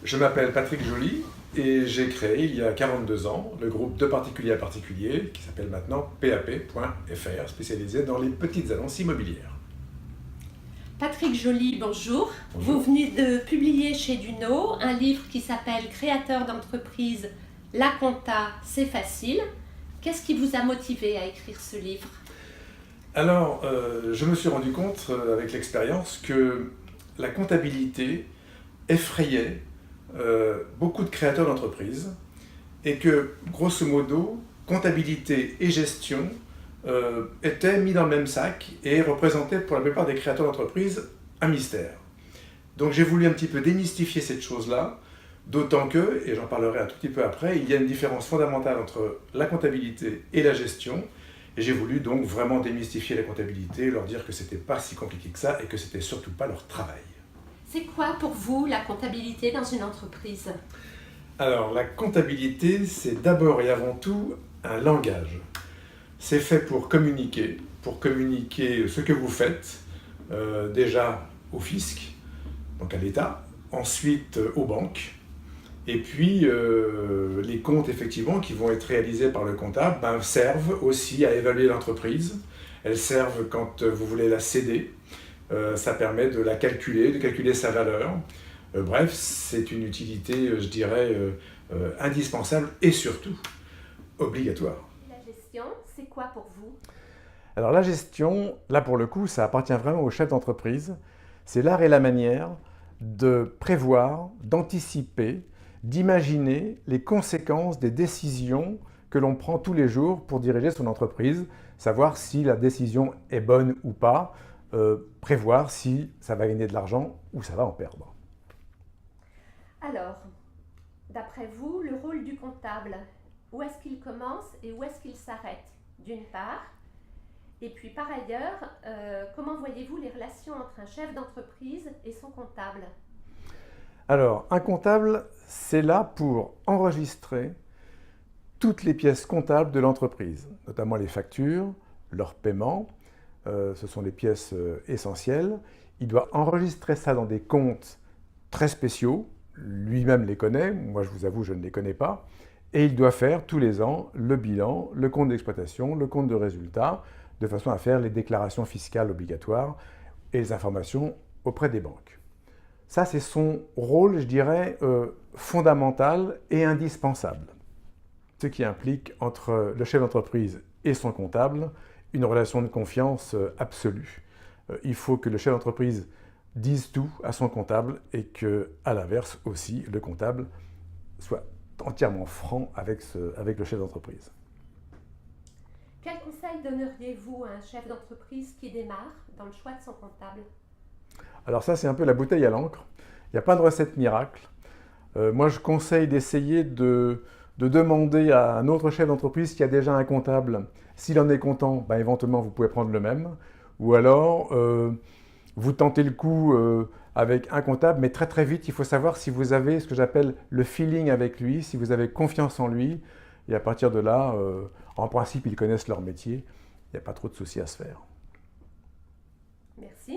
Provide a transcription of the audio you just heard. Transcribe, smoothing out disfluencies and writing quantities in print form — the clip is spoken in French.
Je m'appelle Patrick Joly et j'ai créé il y a 42 ans le groupe de particulier à particulier qui s'appelle maintenant PAP.fr, spécialisé dans les petites annonces immobilières. Patrick Joly, bonjour. Bonjour. Vous venez de publier chez Duno un livre qui s'appelle Créateur d'entreprise, la compta, c'est facile. Qu'est-ce qui vous a motivé à écrire ce livre? Alors, je me suis rendu compte avec l'expérience que la comptabilité effrayait beaucoup de créateurs d'entreprises et que, grosso modo, comptabilité et gestion étaient mis dans le même sac et représentaient pour la plupart des créateurs d'entreprises un mystère. Donc j'ai voulu un petit peu démystifier cette chose-là, d'autant que, et j'en parlerai un tout petit peu après, il y a une différence fondamentale entre la comptabilité et la gestion. Et j'ai voulu donc vraiment démystifier la comptabilité, leur dire que c'était pas si compliqué que ça et que c'était surtout pas leur travail. C'est quoi pour vous la comptabilité dans une entreprise? Alors la comptabilité, c'est d'abord et avant tout un langage. C'est fait pour communiquer ce que vous faites, déjà au fisc, donc à l'État, ensuite aux banques, et puis les comptes effectivement qui vont être réalisés par le comptable servent aussi à évaluer l'entreprise. Elles servent quand vous voulez la céder, ça permet de la calculer, de calculer sa valeur. Bref, c'est une utilité, je dirais, indispensable et surtout obligatoire. La gestion, c'est quoi pour vous? Alors la gestion, là pour le coup, ça appartient vraiment au chef d'entreprise. C'est l'art et la manière de prévoir, d'anticiper, d'imaginer les conséquences des décisions que l'on prend tous les jours pour diriger son entreprise, savoir si la décision est bonne ou pas, prévoir si ça va gagner de l'argent ou ça va en perdre. Alors, d'après vous, le rôle du comptable, où est-ce qu'il commence et où est-ce qu'il s'arrête, d'une part? Et puis par ailleurs, comment voyez-vous les relations entre un chef d'entreprise et son comptable? Alors, un comptable, c'est là pour enregistrer toutes les pièces comptables de l'entreprise, notamment les factures, leurs paiements, ce sont les pièces essentielles. Il doit enregistrer ça dans des comptes très spéciaux, lui-même les connaît, moi je vous avoue je ne les connais pas, et il doit faire tous les ans le bilan, le compte d'exploitation, le compte de résultat, de façon à faire les déclarations fiscales obligatoires et les informations auprès des banques. Ça, c'est son rôle, je dirais, fondamental et indispensable. Ce qui implique entre le chef d'entreprise et son comptable une relation de confiance absolue. Il faut que le chef d'entreprise dise tout à son comptable et que, à l'inverse aussi, le comptable soit entièrement franc avec le chef d'entreprise. Quel conseil donneriez-vous à un chef d'entreprise qui démarre dans le choix de son comptable? Alors ça, c'est un peu la bouteille à l'encre. Il n'y a pas de recette miracle. Moi, je conseille d'essayer de demander à un autre chef d'entreprise qui a déjà un comptable. S'il en est content, éventuellement, vous pouvez prendre le même. Ou alors, vous tentez le coup avec un comptable, mais très très vite, il faut savoir si vous avez ce que j'appelle le feeling avec lui, si vous avez confiance en lui. Et à partir de là, en principe, ils connaissent leur métier. Il n'y a pas trop de soucis à se faire. Merci.